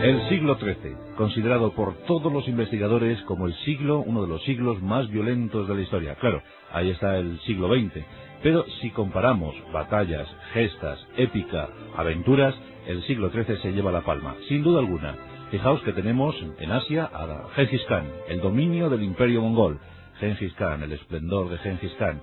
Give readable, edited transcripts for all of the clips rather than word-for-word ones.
El siglo XIII, considerado por todos los investigadores como uno de los siglos más violentos de la historia. Claro, ahí está el siglo XX, pero si comparamos batallas, gestas, épica, aventuras, el siglo XIII se lleva la palma, sin duda alguna. Fijaos que tenemos en Asia a Gengis Khan, el dominio del imperio mongol. Gengis Khan, el esplendor de Gengis Khan.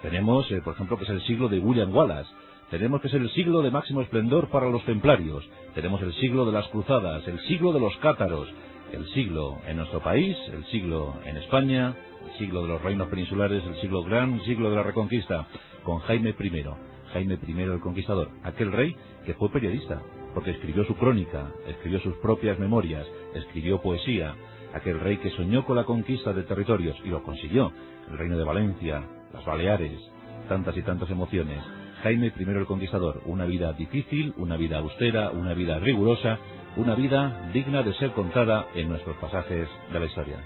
Tenemos, por ejemplo, que es el siglo de William Wallace. Tenemos que es el siglo de máximo esplendor para los templarios. Tenemos el siglo de las cruzadas, el siglo de los cátaros, el siglo en nuestro país, el siglo en España, el siglo de los reinos peninsulares, el siglo gran siglo de la Reconquista, con Jaime I. Jaime I el Conquistador, aquel rey que fue periodista, porque escribió su crónica, escribió sus propias memorias, escribió poesía. Aquel rey que soñó con la conquista de territorios y lo consiguió. El reino de Valencia, las Baleares, tantas y tantas emociones. Jaime I el Conquistador, una vida difícil, una vida austera, una vida rigurosa, una vida digna de ser contada en nuestros pasajes de la historia.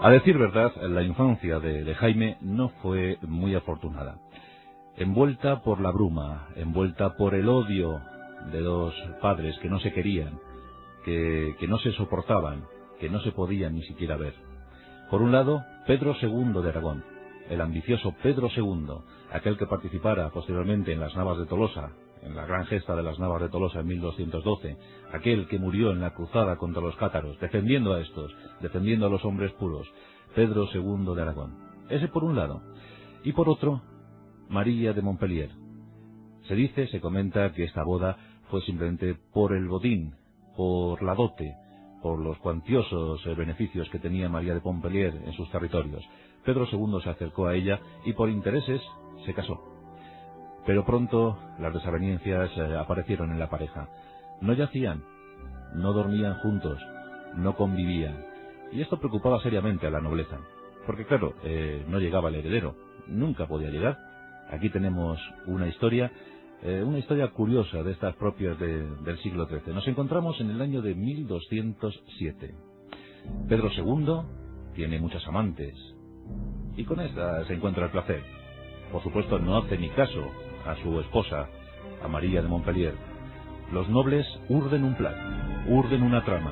A decir verdad, la infancia de Jaime no fue muy afortunada. Envuelta por la bruma, envuelta por el odio de dos padres que no se querían, que no se soportaban, que no se podían ni siquiera ver. Por un lado, Pedro II de Aragón, el ambicioso Pedro II, aquel que participara posteriormente en las Navas de Tolosa, en la gran gesta de las Navas de Tolosa en 1212, aquel que murió en la cruzada contra los cátaros, defendiendo a estos, defendiendo a los hombres puros, Pedro II de Aragón. Ese por un lado. Y por otro, María de Montpellier. Se comenta que esta boda fue simplemente por el botín, por la dote, por los cuantiosos beneficios que tenía María de Montpellier en sus territorios. Pedro II se acercó a ella y por intereses se casó. Pero pronto las desavenencias aparecieron en la pareja. No yacían, no dormían juntos, no convivían. Y esto preocupaba seriamente a la nobleza. Porque claro, no llegaba el heredero, nunca podía llegar. Aquí tenemos una historia curiosa de estas propias del siglo XIII. Nos encontramos en el año de 1207. Pedro II tiene muchas amantes y con esta se encuentra el placer. Por supuesto no hace ni caso a su esposa, a María de Montpellier. Los nobles urden un plan, urden una trama.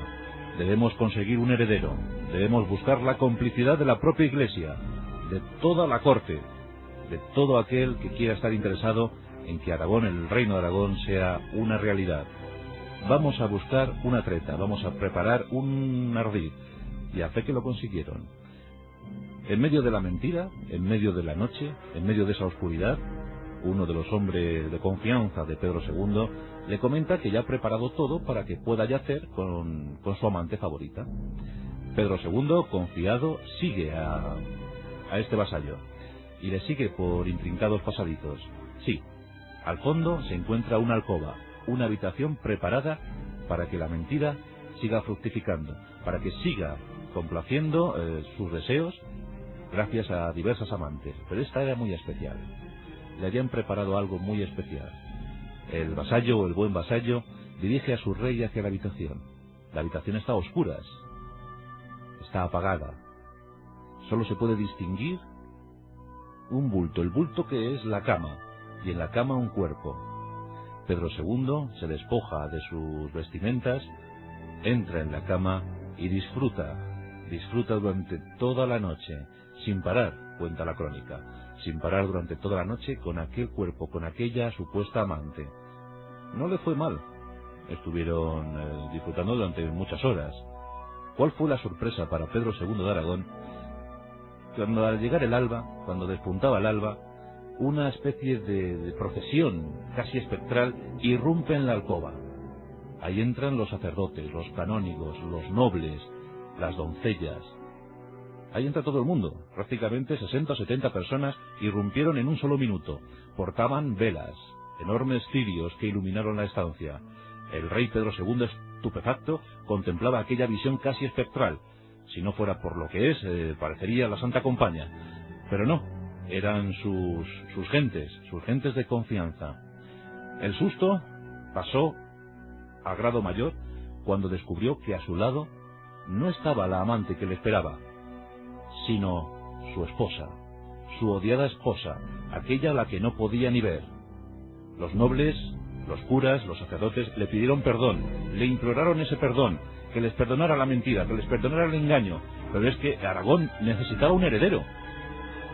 Debemos conseguir un heredero, debemos buscar la complicidad de la propia Iglesia, de toda la corte, de todo aquel que quiera estar interesado en que Aragón, el reino de Aragón, sea una realidad. Vamos a buscar una treta, vamos a preparar un ardid, y a fe que lo consiguieron. En medio de la mentira, en medio de la noche, en medio de esa oscuridad, uno de los hombres de confianza de Pedro II le comenta que ya ha preparado todo para que pueda yacer con su amante favorita. Pedro II, confiado, sigue a este vasallo y le sigue por intrincados pasadizos. Sí, al fondo se encuentra una alcoba, una habitación preparada para que la mentira siga fructificando, para que siga complaciendo sus deseos gracias a diversas amantes. Pero esta era muy especial. Le habían preparado algo muy especial. El vasallo o el buen vasallo dirige a su rey hacia la habitación. La habitación está a oscuras, está apagada. Solo se puede distinguir un bulto, el bulto que es la cama, y en la cama un cuerpo. Pedro II se despoja de sus vestimentas, entra en la cama y disfruta durante toda la noche, sin parar, cuenta la crónica, sin parar durante toda la noche con aquel cuerpo, con aquella supuesta amante. No le fue mal, estuvieron disfrutando durante muchas horas. ¿Cuál fue la sorpresa para Pedro II de Aragón? Cuando al llegar el alba, cuando despuntaba el alba, una especie de procesión casi espectral irrumpe en la alcoba. Ahí entran los sacerdotes, los canónigos, los nobles, las doncellas. Ahí entra todo el mundo. Prácticamente 60 o 70 personas irrumpieron en un solo minuto. Portaban velas, enormes cirios que iluminaron la estancia. El rey Pedro II, estupefacto, contemplaba aquella visión casi espectral. Si no fuera por lo que es, parecería la Santa Compañía. Pero no, eran sus gentes de confianza. El susto pasó a grado mayor cuando descubrió que a su lado no estaba la amante que le esperaba, sino su su odiada esposa, aquella a la que no podía ni ver. Los nobles, los curas, los sacerdotes le pidieron perdón, le imploraron ese perdón, que les perdonara la mentira, que les perdonara el engaño, pero es que Aragón necesitaba un heredero,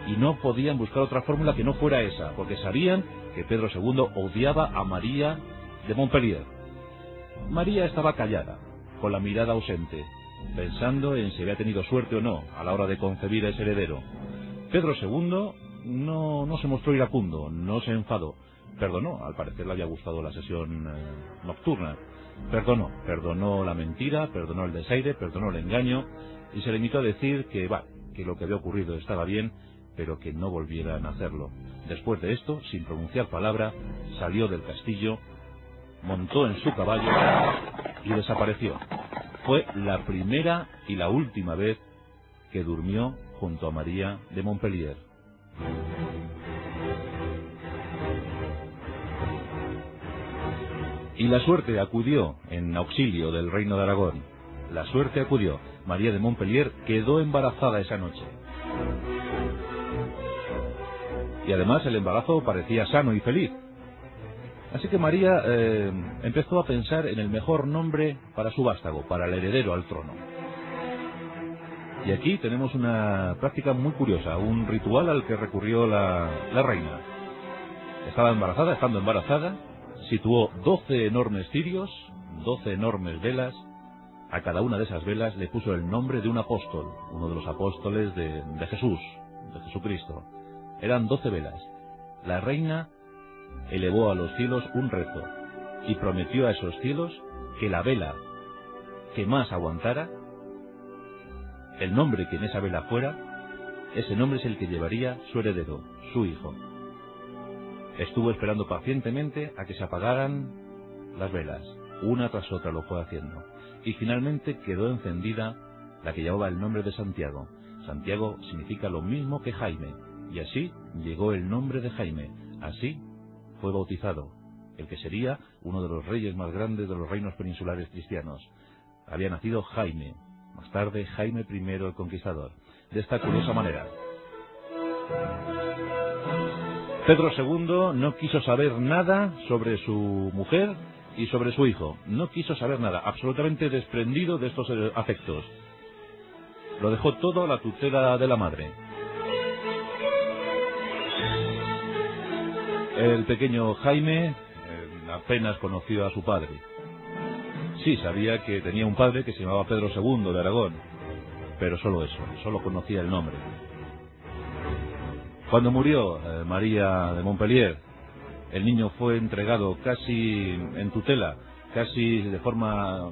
y no podían buscar otra fórmula que no fuera esa, porque sabían que Pedro II odiaba a María de Montpellier. María estaba callada, con la mirada ausente, pensando en si había tenido suerte o no a la hora de concebir a ese heredero. Pedro II no se mostró iracundo, no se enfadó, perdonó, al parecer le había gustado la sesión nocturna, perdonó la mentira, perdonó el desaire, perdonó el engaño, y se limitó a decir que lo que había ocurrido estaba bien, pero que no volvieran a hacerlo. Después de esto, sin pronunciar palabra, salió del castillo, montó en su caballo y desapareció. Fue la primera y la última vez que durmió junto a María de Montpellier. Y la suerte acudió en auxilio del reino de Aragón. La suerte acudió. María de Montpellier quedó embarazada esa noche. Y además el embarazo parecía sano y feliz. Así que María empezó a pensar en el mejor nombre para su vástago, para el heredero al trono. Y aquí tenemos una práctica muy curiosa, un ritual al que recurrió la reina. Estando embarazada, situó 12 enormes cirios, 12 enormes velas. A cada una de esas velas le puso el nombre de un apóstol, uno de los apóstoles de Jesucristo. Eran 12 velas. La reina elevó a los cielos un rezo y prometió a esos cielos que la vela que más aguantara, el nombre que en esa vela fuera, ese nombre es el que llevaría su heredero, su hijo. Estuvo esperando pacientemente a que se apagaran las velas, una tras otra lo fue haciendo, y finalmente quedó encendida la que llevaba el nombre de Santiago. Santiago significa lo mismo que Jaime, y así llegó el nombre de Jaime, así fue bautizado, el que sería uno de los reyes más grandes de los reinos peninsulares cristianos. Había nacido Jaime, más tarde Jaime I el Conquistador, de esta curiosa manera. Pedro II no quiso saber nada sobre su mujer y sobre su hijo, no quiso saber nada, absolutamente desprendido de estos afectos. Lo dejó todo a la tutela de la madre. El pequeño Jaime apenas conoció a su padre. Sí, sabía que tenía un padre que se llamaba Pedro II de Aragón, pero solo eso, solo conocía el nombre. Cuando murió María de Montpellier, el niño fue entregado casi en tutela, casi de forma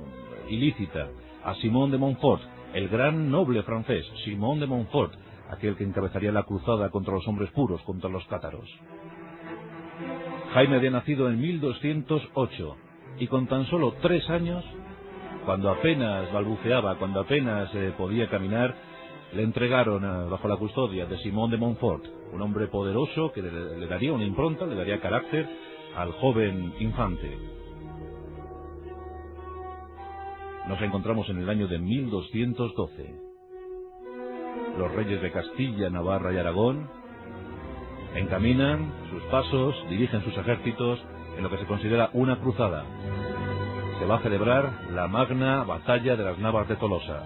ilícita, a Simón de Montfort, el gran noble francés, Simón de Montfort, aquel que encabezaría la cruzada contra los hombres puros, contra los cátaros. Jaime había nacido en 1208 y con tan solo 3 años, cuando apenas balbuceaba, cuando apenas podía caminar, le entregaron bajo la custodia de Simón de Montfort, un hombre poderoso que le daría una impronta, le daría carácter al joven infante. Nos encontramos en el año de 1212. Los reyes de Castilla, Navarra y Aragón encaminan sus pasos, dirigen sus ejércitos en lo que se considera una cruzada. Se va a celebrar la magna batalla de las Navas de Tolosa.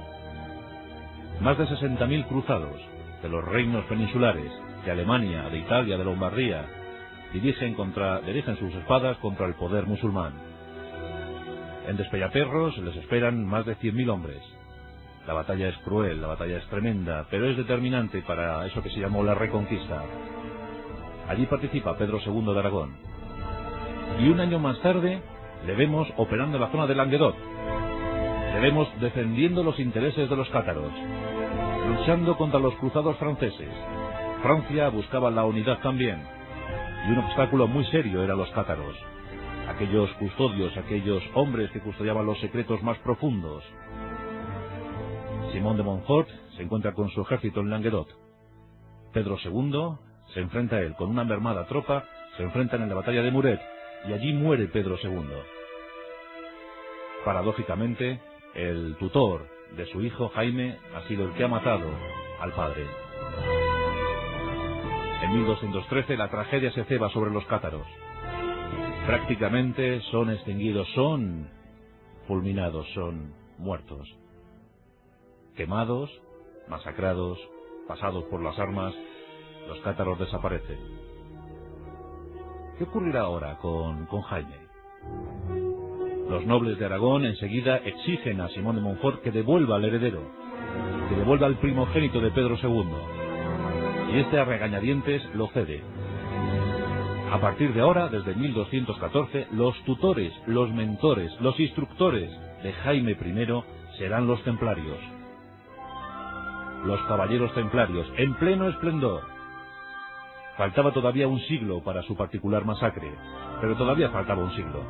Más de 60.000 cruzados de los reinos peninsulares, de Alemania, de Italia, de Lombardía, dirigen sus espadas contra el poder musulmán. En Despeñaperros les esperan más de 100.000 hombres. La batalla es cruel, la batalla es tremenda, pero es determinante para eso que se llamó la Reconquista. Allí participa Pedro II de Aragón. Y un año más tarde le vemos operando en la zona de Languedoc. Le vemos defendiendo los intereses de los cátaros, luchando contra los cruzados franceses. Francia buscaba la unidad también, y un obstáculo muy serio eran los cátaros, aquellos custodios, aquellos hombres que custodiaban los secretos más profundos. Simón de Montfort se encuentra con su ejército en Languedoc. Pedro II se enfrenta a él con una mermada tropa, se enfrentan en la batalla de Muret, y allí muere Pedro II. Paradójicamente, el tutor de su hijo Jaime ha sido el que ha matado al padre. En 1213 la tragedia se ceba sobre los cátaros. Prácticamente son extinguidos, son fulminados, son muertos. Quemados, masacrados, pasados por las armas, los cátaros desaparecen. ¿Qué ocurrirá ahora con Jaime? Los nobles de Aragón enseguida exigen a Simón de Montfort que devuelva al heredero, que devuelva al primogénito de Pedro II. Y este a regañadientes lo cede. A partir de ahora, desde 1214, los tutores, los mentores, los instructores de Jaime I serán los templarios. Los caballeros templarios, en pleno esplendor. Faltaba todavía un siglo para su particular masacre, pero todavía faltaba un siglo.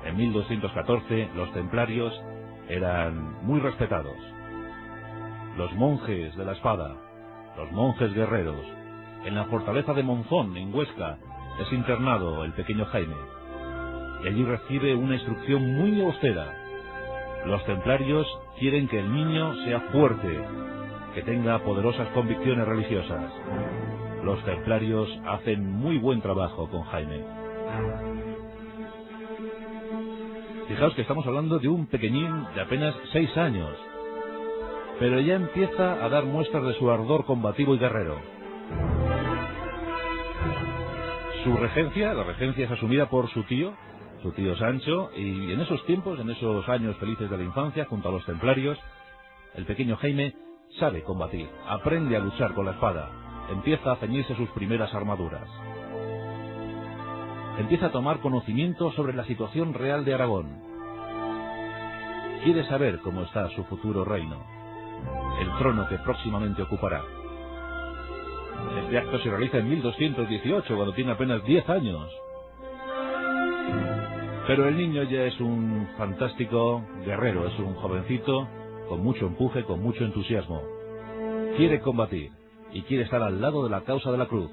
En 1214 los templarios eran muy respetados. Los monjes de la espada, los monjes guerreros. En la fortaleza de Monzón, en Huesca, es internado el pequeño Jaime. Y allí recibe una instrucción muy austera. Los templarios quieren que el niño sea fuerte, que tenga poderosas convicciones religiosas. Los templarios hacen muy buen trabajo con Jaime. Fijaos que estamos hablando de un pequeñín de apenas 6 años, pero ya empieza a dar muestras de su ardor combativo y guerrero. Su regencia, la regencia es asumida por su tío Sancho, y en esos tiempos, en esos años felices de la infancia, junto a los templarios, el pequeño Jaime sabe combatir, aprende a luchar con la espada, empieza a ceñirse sus primeras armaduras. Empieza a tomar conocimiento sobre la situación real de Aragón. Quiere saber cómo está su futuro reino, el trono que próximamente ocupará. Este acto se realiza en 1218, cuando tiene apenas 10 años. Pero el niño ya es un fantástico guerrero, es un jovencito con mucho empuje, con mucho entusiasmo. Quiere combatir y quiere estar al lado de la causa de la cruz.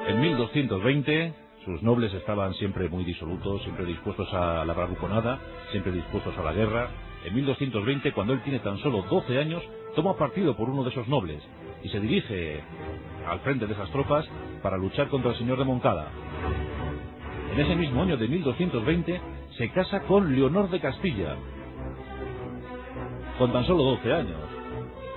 En 1220, sus nobles estaban siempre muy disolutos, siempre dispuestos a la bravuconada, siempre dispuestos a la guerra. En 1220, cuando él tiene tan solo 12 años, toma partido por uno de esos nobles y se dirige al frente de esas tropas para luchar contra el señor de Moncada. En ese mismo año de 1220, se casa con Leonor de Castilla, con tan solo 12 años.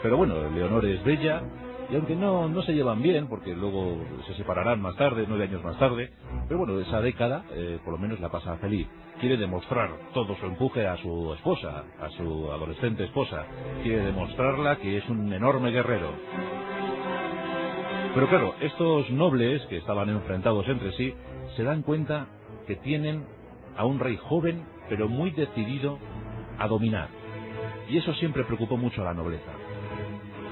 Pero bueno, Leonor es bella, y aunque no se llevan bien, porque luego se separarán más tarde, 9 años más tarde, pero bueno, esa década por lo menos la pasa feliz. Quiere demostrar todo su empuje a su esposa, a su adolescente esposa. Quiere demostrarla que es un enorme guerrero. Pero claro, estos nobles que estaban enfrentados entre sí, se dan cuenta que tienen a un rey joven, pero muy decidido a dominar. Y eso siempre preocupó mucho a la nobleza.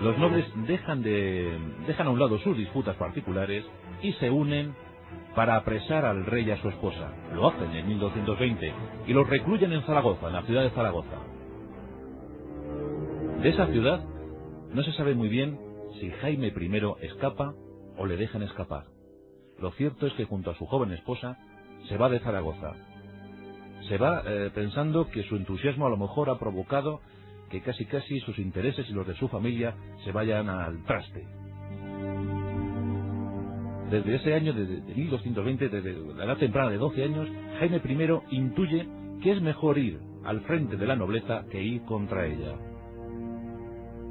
Los nobles dejan a un lado sus disputas particulares y se unen para apresar al rey y a su esposa. Lo hacen en 1220 y los recluyen en Zaragoza, en la ciudad de Zaragoza. De esa ciudad no se sabe muy bien si Jaime I escapa o le dejan escapar. Lo cierto es que junto a su joven esposa se va de Zaragoza. Se va pensando que su entusiasmo a lo mejor ha provocado que casi sus intereses y los de su familia se vayan al traste. Desde ese año, de 1220, desde la edad temprana de 12 años, Jaime I intuye que es mejor ir al frente de la nobleza que ir contra ella.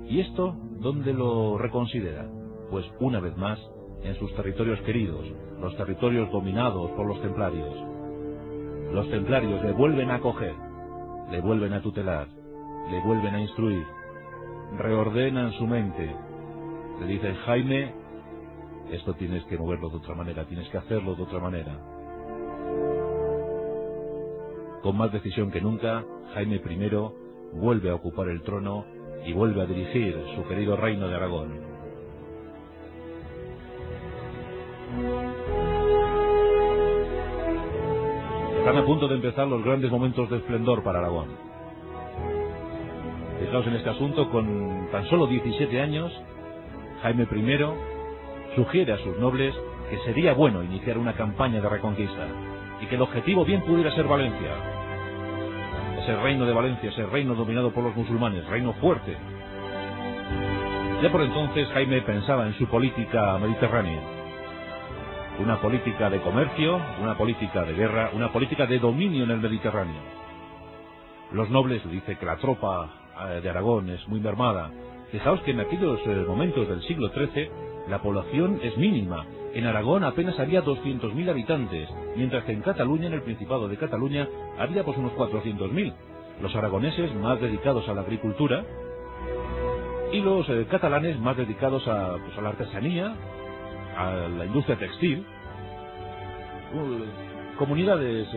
¿Y esto dónde lo reconsidera? Pues una vez más en sus territorios queridos, los territorios dominados por los templarios. Los templarios le vuelven a acoger, le vuelven a tutelar, le vuelven a instruir, reordenan su mente. Le dicen: Jaime, esto tienes que moverlo de otra manera, tienes que hacerlo de otra manera. Con más decisión que nunca, Jaime I vuelve a ocupar el trono y vuelve a dirigir su querido reino de Aragón. Están a punto de empezar los grandes momentos de esplendor para Aragón. Fijaos en este asunto, con tan solo 17 años, Jaime I sugiere a sus nobles que sería bueno iniciar una campaña de reconquista y que el objetivo bien pudiera ser Valencia. Ese reino de Valencia, ese reino dominado por los musulmanes, reino fuerte. Ya por entonces Jaime pensaba en su política mediterránea. Una política de comercio, una política de guerra, una política de dominio en el Mediterráneo. Los nobles le dicen que la tropa de Aragón es muy mermada. Fijaos que en aquellos momentos del siglo XIII la población es mínima. En Aragón apenas había 200.000 habitantes, mientras que en Cataluña, en el Principado de Cataluña, había pues unos 400.000. Los aragoneses más dedicados a la agricultura y los catalanes más dedicados a la artesanía, a la industria textil. Comunidades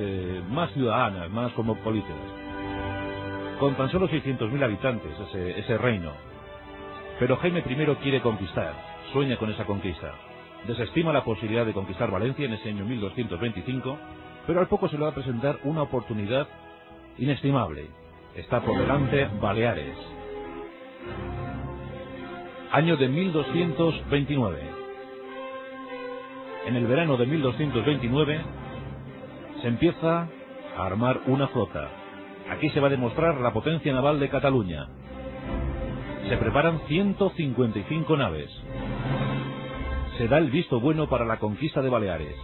más ciudadanas, más cosmopolitas. Con tan solo 600.000 habitantes ese reino. Pero Jaime I quiere conquistar, sueña con esa conquista. Desestima la posibilidad de conquistar Valencia en ese año 1225, pero al poco se le va a presentar una oportunidad inestimable. Está por delante Baleares. Año de 1229. En el verano de 1229 se empieza a armar una flota. Aquí se va a demostrar la potencia naval de Cataluña. Se preparan 155 naves. Se da el visto bueno para la conquista de Baleares.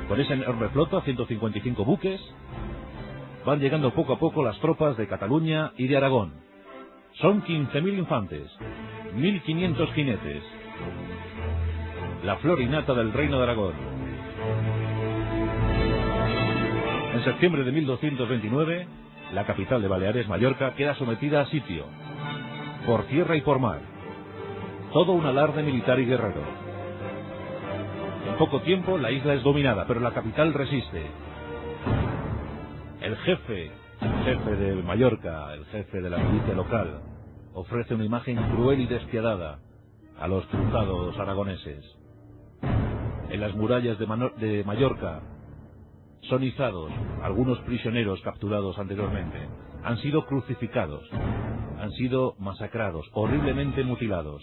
Con esa enorme flota, 155 buques, van llegando poco a poco las tropas de Cataluña y de Aragón. Son 15.000 infantes, 1.500 jinetes. La flor y nata del reino de Aragón. En septiembre de 1229, la capital de Baleares, Mallorca, queda sometida a sitio, por tierra y por mar. Todo un alarde militar y guerrero. En poco tiempo la isla es dominada, pero la capital resiste. El jefe de Mallorca, el jefe de la milicia local, ofrece una imagen cruel y despiadada a los cruzados aragoneses. En las murallas de Mallorca son izados algunos prisioneros capturados anteriormente. Han sido crucificados, han sido masacrados, horriblemente mutilados.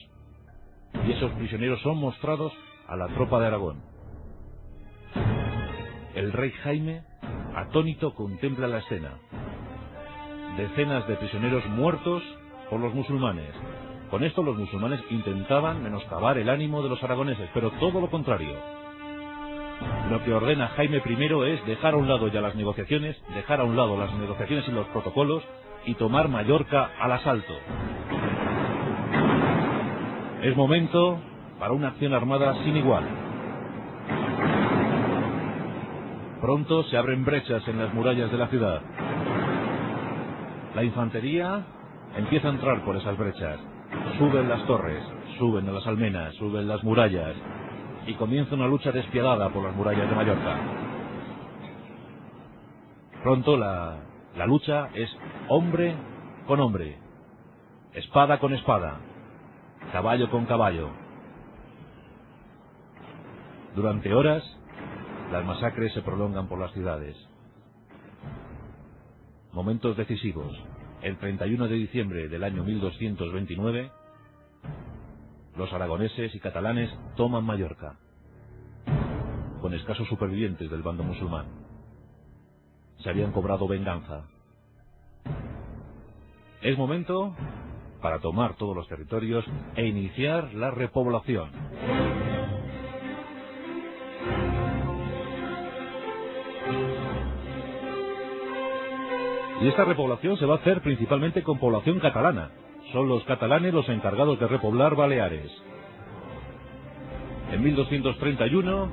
Y esos prisioneros son mostrados a la tropa de Aragón. El rey Jaime, atónito, contempla la escena. Decenas de prisioneros muertos por los musulmanes. Con esto los musulmanes intentaban menoscabar el ánimo de los aragoneses, pero todo lo contrario. Lo que ordena Jaime I es dejar a un lado ya las negociaciones, y los protocolos, y tomar Mallorca al asalto. Es momento para una acción armada sin igual. Pronto se abren brechas en las murallas de la ciudad. La infantería empieza a entrar por esas brechas. Suben las torres, suben a las almenas, suben las murallas, y comienza una lucha despiadada por las murallas de Mallorca. Pronto la lucha es hombre con hombre, espada con espada, caballo con caballo. Durante horas, las masacres se prolongan por las ciudades. Momentos decisivos. El 31 de diciembre del año 1229, los aragoneses y catalanes toman Mallorca, con escasos supervivientes del bando musulmán. Se habían cobrado venganza. Es momento para tomar todos los territorios e iniciar la repoblación. Y esta repoblación se va a hacer principalmente con población catalana. Son los catalanes los encargados de repoblar Baleares. En 1231,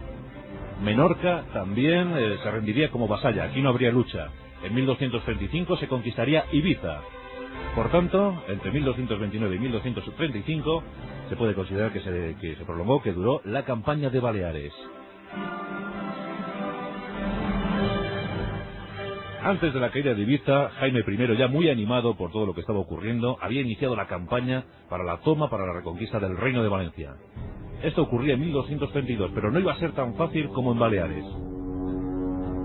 Menorca también se rendiría como vasalla. Aquí no habría lucha. En 1235 se conquistaría Ibiza. Por tanto, entre 1229 y 1235 se puede considerar que se prolongó, que duró la campaña de Baleares. Antes de la caída de Ibiza, Jaime I, ya muy animado por todo lo que estaba ocurriendo, había iniciado la campaña para la reconquista del Reino de Valencia. Esto ocurría en 1232, pero no iba a ser tan fácil como en Baleares.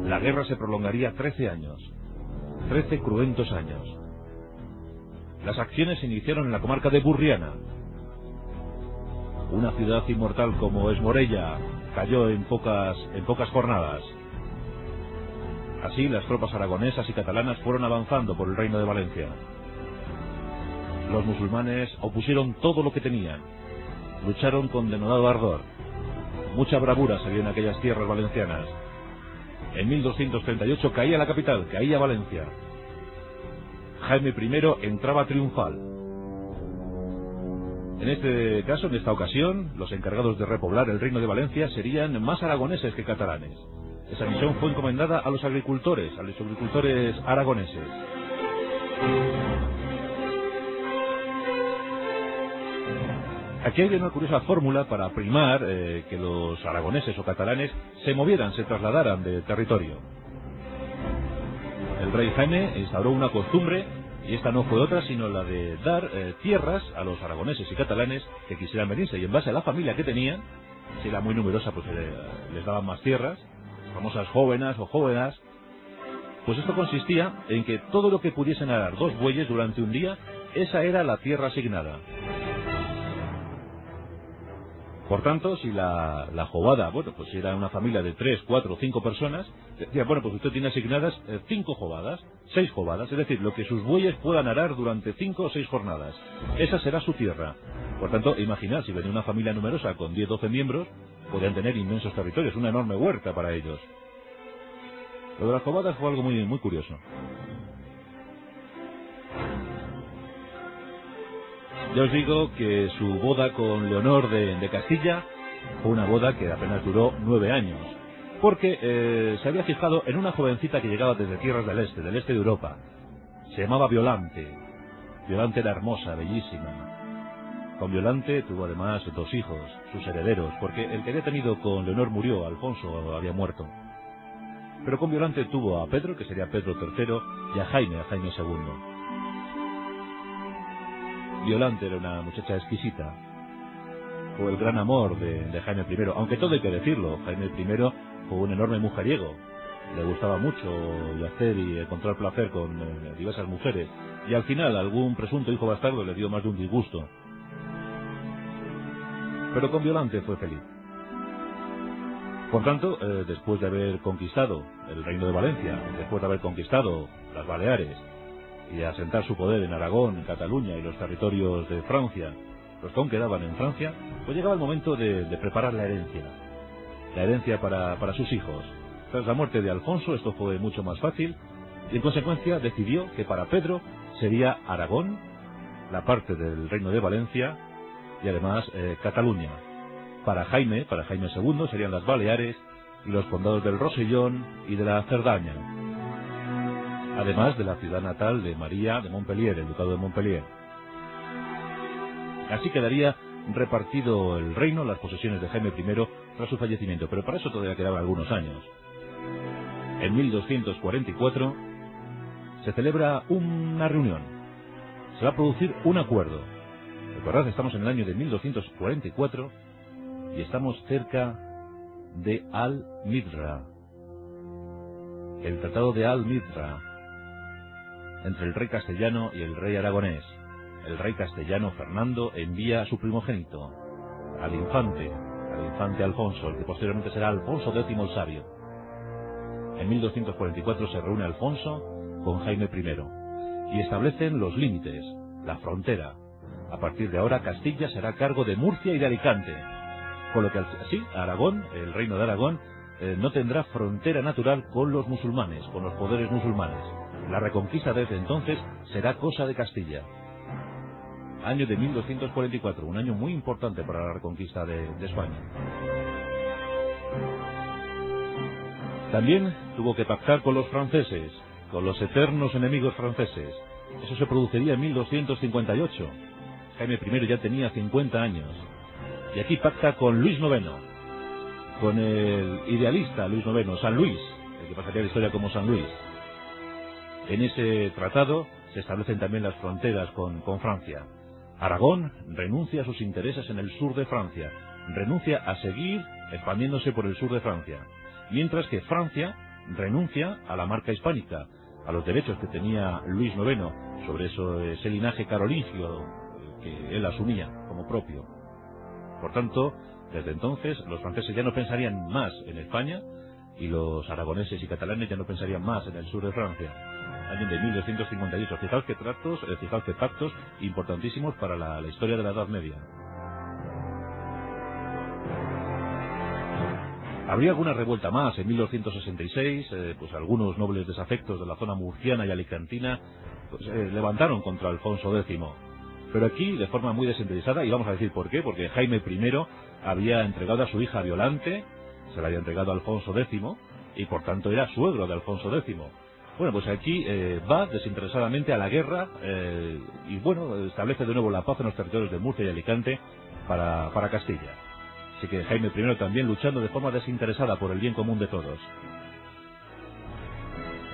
La guerra se prolongaría 13 años. 13 cruentos años. Las acciones se iniciaron en la comarca de Burriana. Una ciudad inmortal como es Morella cayó en pocas jornadas. Así, las tropas aragonesas y catalanas fueron avanzando por el Reino de Valencia. Los musulmanes opusieron todo lo que tenían, lucharon con denodado ardor. Mucha bravura se vio en aquellas tierras valencianas. En 1238 caía la capital, caía Valencia. Jaime I entraba triunfal. En este caso, en esta ocasión, los encargados de repoblar el reino de Valencia serían más aragoneses que catalanes. Esa misión fue encomendada a los agricultores aragoneses. Aquí hay una curiosa fórmula para primar que los aragoneses o catalanes se movieran, se trasladaran de territorio. El rey Jaime instauró una costumbre, y esta no fue otra sino la de dar tierras a los aragoneses y catalanes que quisieran venirse, y en base a la familia que tenían, si era muy numerosa, pues les daban más tierras, las famosas jóvenes o jóvenes. Pues esto consistía en que todo lo que pudiesen arar 2 bueyes durante un día, esa era la tierra asignada. Por tanto, si la jovada, bueno, pues si era una familia de 3, 4, 5 personas, decía, bueno, pues usted tiene asignadas 5 jovadas, 6 jovadas, es decir, lo que sus bueyes puedan arar durante 5 o 6 jornadas. Esa será su tierra. Por tanto, imaginad, si venía una familia numerosa con 10, 12 miembros, podían tener inmensos territorios, una enorme huerta para ellos. Lo de las jovadas fue algo muy, muy curioso. Ya os digo que su boda con Leonor de Castilla fue una boda que apenas duró 9 años, porque se había fijado en una jovencita que llegaba desde tierras del este de Europa. Se llamaba Violante. Violante era hermosa, bellísima. Con Violante tuvo además 2 hijos, sus herederos, porque el que había tenido con Leonor murió, Alfonso había muerto. Pero con Violante tuvo a Pedro, que sería Pedro III, y a Jaime II. Violante era una muchacha exquisita. Fue el gran amor de Jaime I, aunque todo hay que decirlo, Jaime I fue un enorme mujeriego. Le gustaba mucho yacer y encontrar placer con diversas mujeres, y al final algún presunto hijo bastardo le dio más de un disgusto. Pero con Violante fue feliz. Por tanto, después de haber conquistado el reino de Valencia, después de haber conquistado las Baleares, y de asentar su poder en Aragón, en Cataluña y los territorios de Francia, los que aún quedaban en Francia, pues llegaba el momento de preparar la herencia para sus hijos. Tras la muerte de Alfonso esto fue mucho más fácil, y en consecuencia decidió que para Pedro sería Aragón, la parte del reino de Valencia, y además Cataluña. Para Jaime II serían las Baleares y los condados del Rosellón y de la Cerdaña, además de la ciudad natal de María de Montpellier, el ducado de Montpellier. Así quedaría repartido el reino, las posesiones de Jaime I tras su fallecimiento, pero para eso todavía quedaban algunos años. En 1244 se celebra una reunión, se va a producir un acuerdo. Recordad, estamos en el año de 1244 y estamos cerca de Al-Midra, el tratado de Al-Midra, entre el rey castellano y el rey aragonés. El rey castellano Fernando envía a su primogénito, al infante Alfonso, el que posteriormente será Alfonso X el Sabio. En 1244 se reúne Alfonso con Jaime I y establecen los límites, la frontera. A partir de ahora Castilla será a cargo de Murcia y de Alicante, con lo que así Aragón, el reino de Aragón, no tendrá frontera natural con los musulmanes, con los poderes musulmanes. La reconquista desde entonces será cosa de Castilla. Año de 1244, un año muy importante para la reconquista de España. También tuvo que pactar con los franceses, con los eternos enemigos franceses. Eso se produciría en 1258. Jaime I ya tenía 50 años. Y aquí pacta con Luis IX, con el idealista Luis IX, San Luis, el que pasaría la historia como San Luis. En ese tratado se establecen también las fronteras con Francia. Aragón renuncia a sus intereses en el sur de Francia, renuncia a seguir expandiéndose por el sur de Francia, mientras que Francia renuncia a la marca hispánica, a los derechos que tenía Luis IX sobre ese linaje carolingio que él asumía como propio. Por tanto, desde entonces los franceses ya no pensarían más en España y los aragoneses y catalanes ya no pensarían más en el sur de Francia. año de 1258. Fijaos que pactos importantísimos para la historia de la Edad Media. Habría alguna revuelta más en 1266, pues algunos nobles desafectos de la zona murciana y alicantina pues, levantaron contra Alfonso X. Pero aquí, de forma muy desinteresada, y vamos a decir por qué, porque Jaime I había entregado a su hija Violante, se la había entregado a Alfonso X, y por tanto era suegro de Alfonso X. Bueno, pues aquí va desinteresadamente a la guerra, y bueno, establece de nuevo la paz en los territorios de Murcia y Alicante para Castilla. Así que Jaime I también luchando de forma desinteresada por el bien común de todos.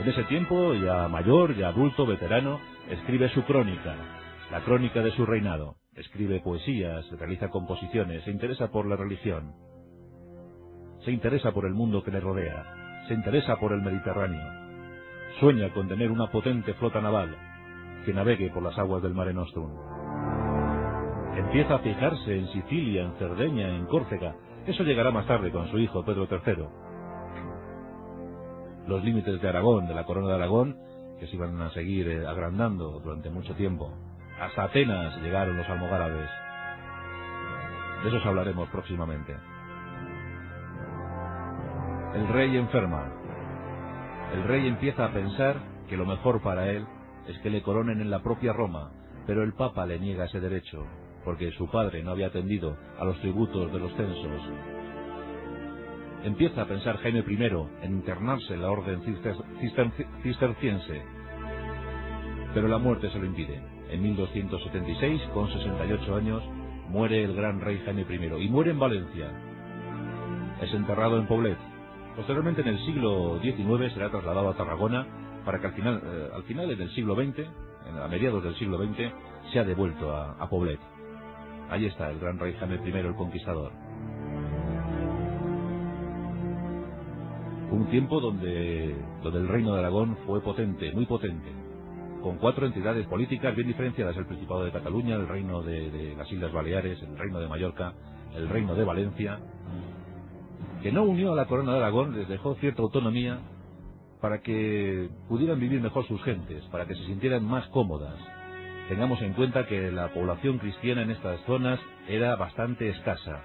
En ese tiempo, ya mayor, ya adulto, veterano, escribe su crónica, la crónica de su reinado. Escribe poesías, realiza composiciones, se interesa por la religión, se interesa por el mundo que le rodea, se interesa por el Mediterráneo. Sueña con tener una potente flota naval que navegue por las aguas del Mare Nostrum. Empieza a fijarse en Sicilia, en Cerdeña, en Córcega. Eso llegará más tarde con su hijo Pedro III. Los límites de Aragón, de la corona de Aragón, que se iban a seguir agrandando durante mucho tiempo. Hasta Atenas llegaron los almogárabes. De esos hablaremos próximamente. El rey enferma. El rey empieza a pensar que lo mejor para él es que le coronen en la propia Roma, pero el Papa le niega ese derecho, porque su padre no había atendido a los tributos de los censos. Empieza a pensar Jaime I en internarse en la orden cisterciense, pero la muerte se lo impide. En 1276, con 68 años, muere el gran rey Jaime I, y muere en Valencia. Es enterrado en Poblet. Posteriormente, en el siglo XIX, será trasladado a Tarragona, para que al final en el siglo XX, a mediados del siglo XX, sea devuelto a Poblet. Ahí está el gran rey Jaime I, el Conquistador. Un tiempo donde el reino de Aragón fue potente, muy potente, con 4 entidades políticas bien diferenciadas: el Principado de Cataluña, el reino de las Islas Baleares, el reino de Mallorca, el reino de Valencia, que no unió a la corona de Aragón, les dejó cierta autonomía para que pudieran vivir mejor sus gentes, para que se sintieran más cómodas. Tengamos en cuenta que la población cristiana en estas zonas era bastante escasa.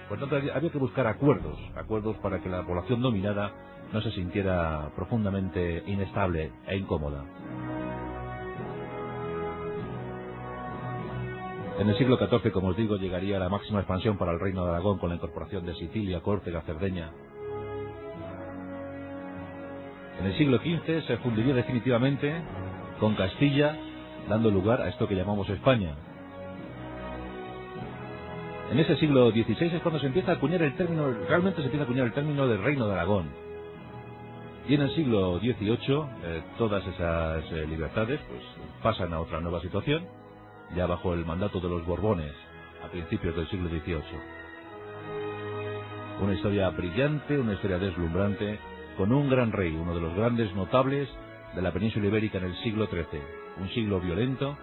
Por tanto, había que buscar acuerdos para que la población dominada no se sintiera profundamente inestable e incómoda. En el siglo XIV, como os digo, llegaría la máxima expansión para el reino de Aragón con la incorporación de Sicilia, Córcega, Cerdeña. En el siglo XV se fundiría definitivamente con Castilla, dando lugar a esto que llamamos España. En ese siglo XVI es cuando se empieza a acuñar el término, realmente se empieza a acuñar el término del Reino de Aragón. Y en el siglo XVIII todas esas libertades pues pasan a otra nueva situación, ya bajo el mandato de los Borbones, a principios del siglo XVIII. Una historia brillante, una historia deslumbrante, con un gran rey, uno de los grandes notables de la península ibérica en el siglo XIII. Un siglo violento,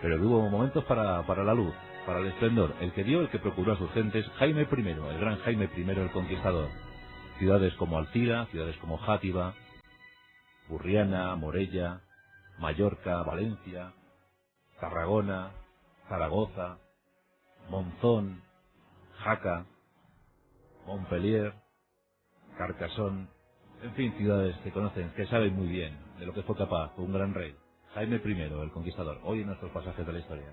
pero que hubo momentos para la luz, para el esplendor, el que dio, el que procuró a sus gentes, Jaime I, el gran Jaime I, el Conquistador. Ciudades como Alcira, ciudades como Játiva, Burriana, Morella, Mallorca, Valencia, Tarragona, Zaragoza, Monzón, Jaca, Montpellier, Carcassonne, en fin, ciudades que conocen, que saben muy bien de lo que fue capaz un gran rey, Jaime I, el Conquistador, hoy en nuestros pasajes de la historia.